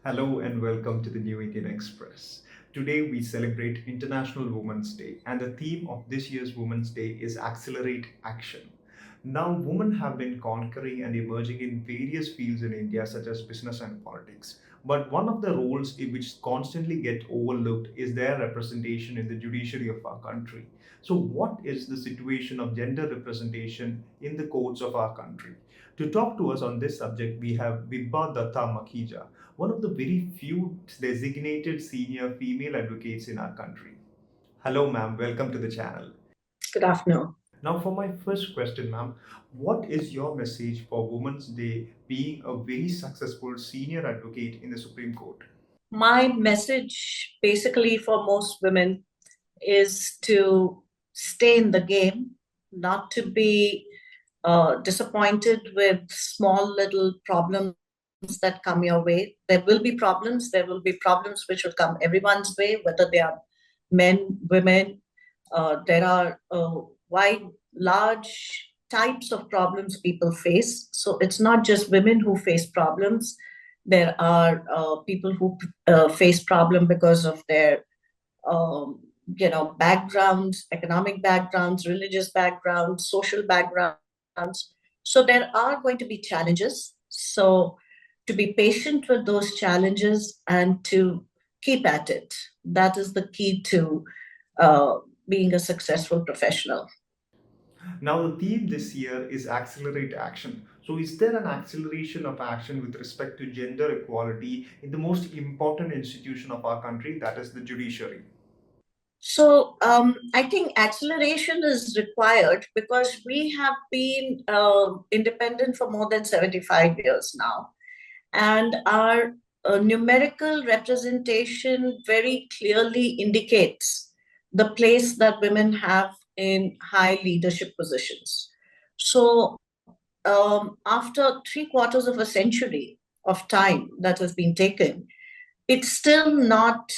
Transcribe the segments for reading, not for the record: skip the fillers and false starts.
Hello and welcome to the New Indian Express. Today we celebrate International Women's Day, and the theme of this year's Women's Day is Accelerate Action. Now, women have been conquering and emerging in various fields in India, such as business and politics. But one of the roles which constantly get overlooked is their representation in the judiciary of our country. So, what is the situation of gender representation in the courts of our country? To talk to us on this subject, we have Vibha Makhija, one of the very few designated senior female advocates in our country. Hello, ma'am. Welcome to the channel. Good afternoon. Now, for my first question, ma'am, what is your message for Women's Day being a very successful senior advocate in the Supreme Court? My message basically for most women is to stay in the game, not to be disappointed with small little problems that come your way. There will be problems. There will be problems which will come everyone's way, whether they are men, women. There are wide, large types of problems people face. So it's not just women who face problems. There are people who face problem because of their um, backgrounds, economic backgrounds, religious backgrounds, social backgrounds. So there are going to be challenges. So to be patient with those challenges and to keep at it, that is the key to uh, being a successful professional. Now, the theme this year is Accelerate Action. So, is there an acceleration of action with respect to gender equality in the most important institution of our country, that is the judiciary? So I think acceleration is required because we have been independent for more than 75 years now. And our numerical representation very clearly indicates the place that women have in high leadership positions. So after three-quarters of a century of time that has been taken, it's still not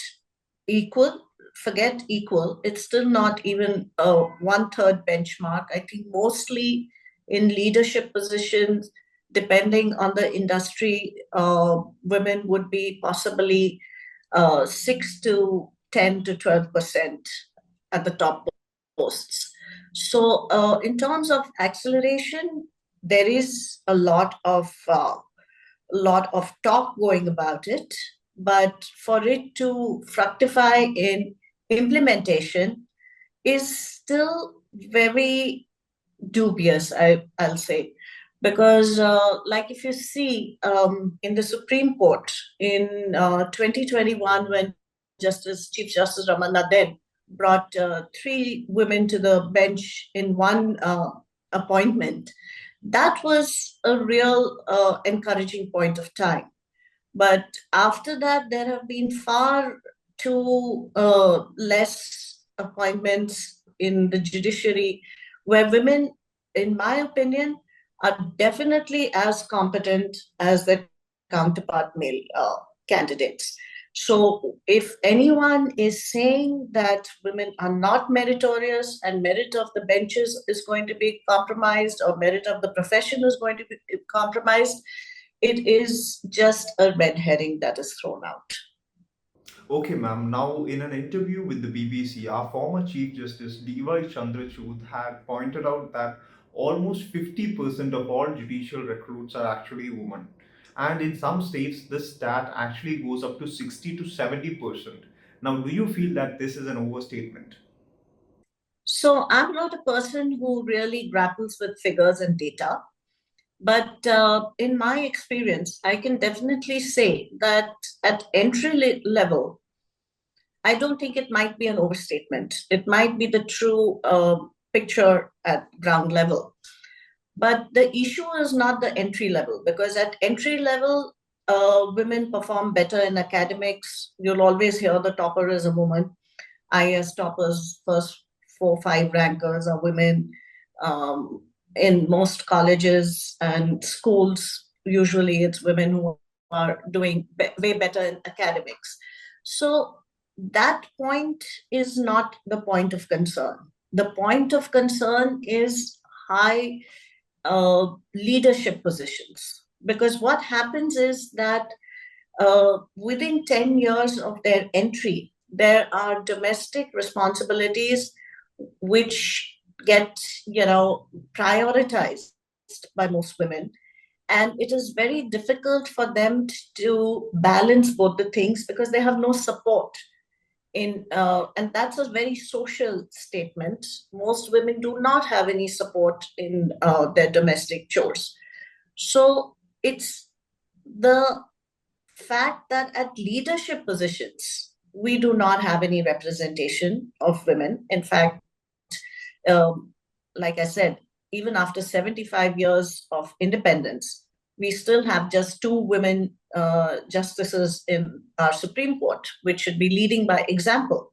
equal. Forget equal, it's still not even a one-third benchmark. I think mostly in leadership positions, depending on the industry, women would be possibly 6 to 10 to 12% at the top posts. So in terms of acceleration, there is a lot of talk going about it, but for it to fructify in implementation is still very dubious, I'll say. Because, like, if you see in the Supreme Court in 2021, when Chief Justice Ramana then brought three women to the bench in one appointment, that was a real encouraging point of time. But after that, there have been far too less appointments in the judiciary where women, in my opinion, are definitely as competent as their counterpart male candidates. So, if anyone is saying that women are not meritorious and merit of the benches is going to be compromised or merit of the profession is going to be compromised, it is just a red herring that is thrown out. Okay, ma'am. Now, in an interview with the BBC, our former Chief Justice D.Y. Chandrachud had pointed out that almost 50% of all judicial recruits are actually women. And in some states, this stat actually goes up to 60 to 70%. Now, do you feel that this is an overstatement? So I'm not a person who really grapples with figures and data, but in my experience, I can definitely say that at level, I don't think it might be an overstatement. It might be the true picture at ground level. But the issue is not the entry level, because at entry level, women perform better in academics. You'll always hear the topper is a woman. IAS toppers, first four, five rankers are women. In most colleges and schools, usually it's women who are doing way better in academics. So that point is not the point of concern. The point of concern is high leadership positions. Because what happens is that within 10 years of their entry, there are domestic responsibilities which get, prioritized by most women. And it is very difficult for them to balance both the things because they have no support and that's a very social statement. Most women do not have any support in their domestic chores. So it's the fact that at leadership positions, we do not have any representation of women. In fact, like I said, even after 75 years of independence, we still have just two women justices in our Supreme Court, which should be leading by example.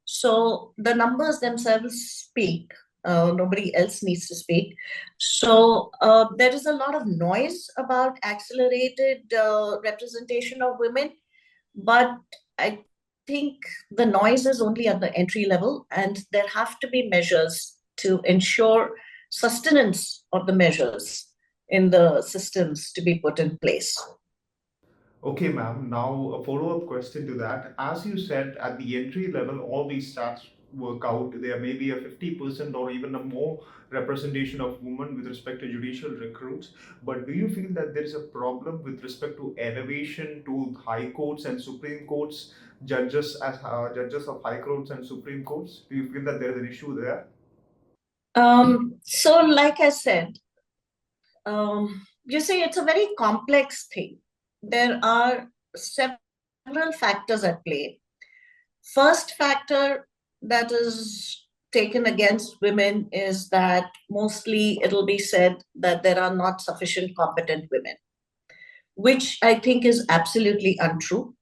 So the numbers themselves speak. Nobody else needs to speak. So there is a lot of noise about accelerated representation of women, but I think the noise is only at the entry level, and there have to be measures to ensure sustenance of the measures in the systems to be put in place. Okay, ma'am. Now, a follow-up question to that. As you said, at the entry level, all these stats work out. There may be a 50% or even a more representation of women with respect to judicial recruits. But do you feel that there is a problem with respect to elevation to high courts and Supreme Courts, judges of high courts and Supreme Courts? Do you feel that there is an issue there? So, like I said, you see, it's a very complex thing. There are several factors at play. First factor that is taken against women is that mostly it'll be said that there are not sufficient competent women, which I think is absolutely untrue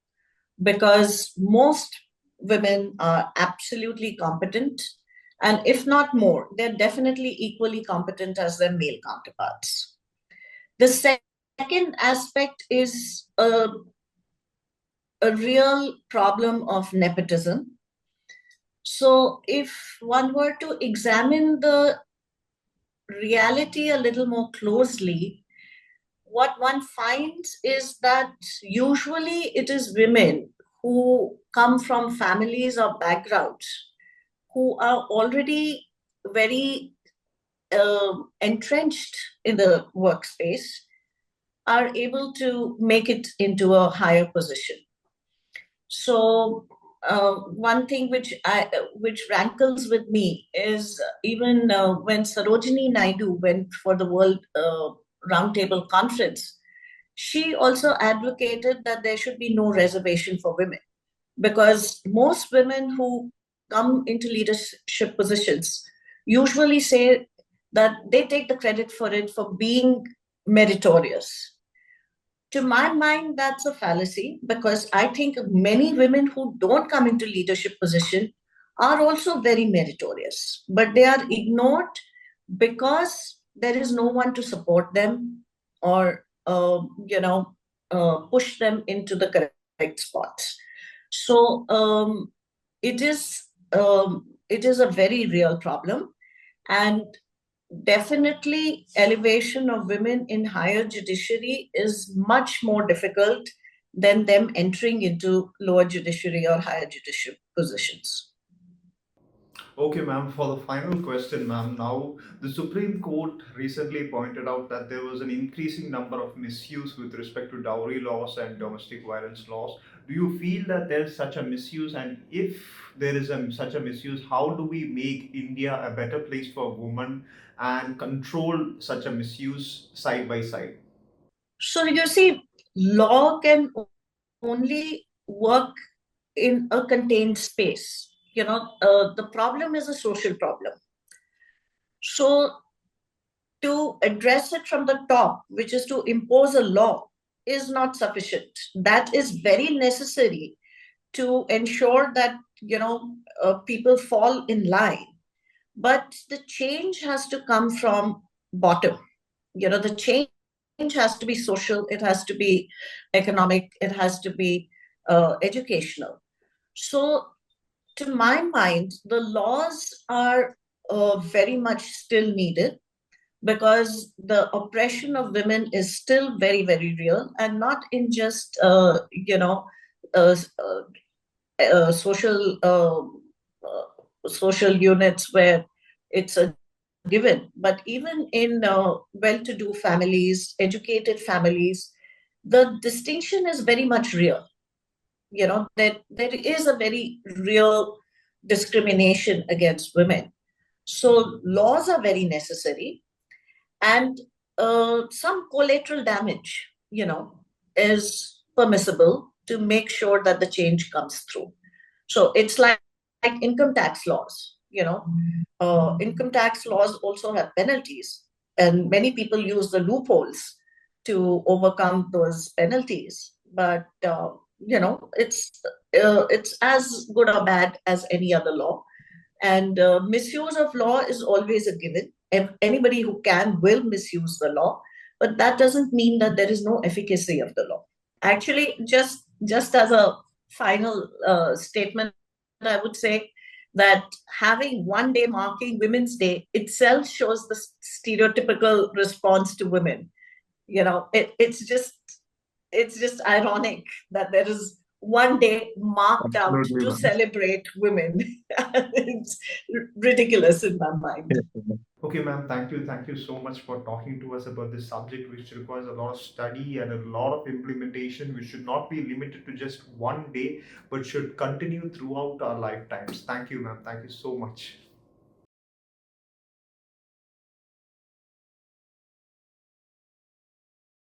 because most women are absolutely competent. And if not more, they're definitely equally competent as their male counterparts. The second aspect is a real problem of nepotism. So, if one were to examine the reality a little more closely, what one finds is that usually it is women who come from families or backgrounds who are already very entrenched in the workspace are able to make it into a higher position. So one thing which rankles with me is even when Sarojini Naidu went for the World Roundtable Conference, she also advocated that there should be no reservation for women because most women who come into leadership positions usually say that they take the credit for it for being meritorious. To my mind, that's a fallacy because I think many women who don't come into leadership position are also very meritorious, but they are ignored because there is no one to support them or push them into the correct spots. So it is a very real problem, and definitely elevation of women in higher judiciary is much more difficult than them entering into lower judiciary or higher judicial positions. Okay, ma'am, for the final question, ma'am. Now, the Supreme Court recently pointed out that there was an increasing number of misuse with respect to dowry laws and domestic violence laws. Do you feel that there's such a misuse? And if there is such a misuse, how do we make India a better place for women and control such a misuse side by side? So you see, law can only work in a contained space. The problem is a social problem. So to address it from the top, which is to impose a law, is not sufficient. That is very necessary to ensure that people fall in line. But the change has to come from bottom. The change has to be social. It has to be economic. It has to be educational. So, to my mind, the laws are very much still needed, because the oppression of women is still very, very real, and not in just uh, social social units where it's a given, but even in well-to-do families, educated families, the distinction is very much real. That there is a very real discrimination against women. So laws are very necessary, and some collateral damage, is permissible to make sure that the change comes through. So it's like income tax laws. Income tax laws also have penalties, and many people use the loopholes to overcome those penalties. But it's as good or bad as any other law, and misuse of law is always a given. Anybody who can will misuse the law, but that doesn't mean that there is no efficacy of the law. Actually, just as a final statement, I would say that having one day marking Women's Day itself shows the stereotypical response to women. It's just ironic that there is one day marked out Absolutely, to ma'am. celebrate women. It's ridiculous in my mind. Yes, ma'am. Okay, ma'am, thank you. Thank you so much for talking to us about this subject, which requires a lot of study and a lot of implementation, which should not be limited to just one day, but should continue throughout our lifetimes. Thank you, ma'am. Thank you so much.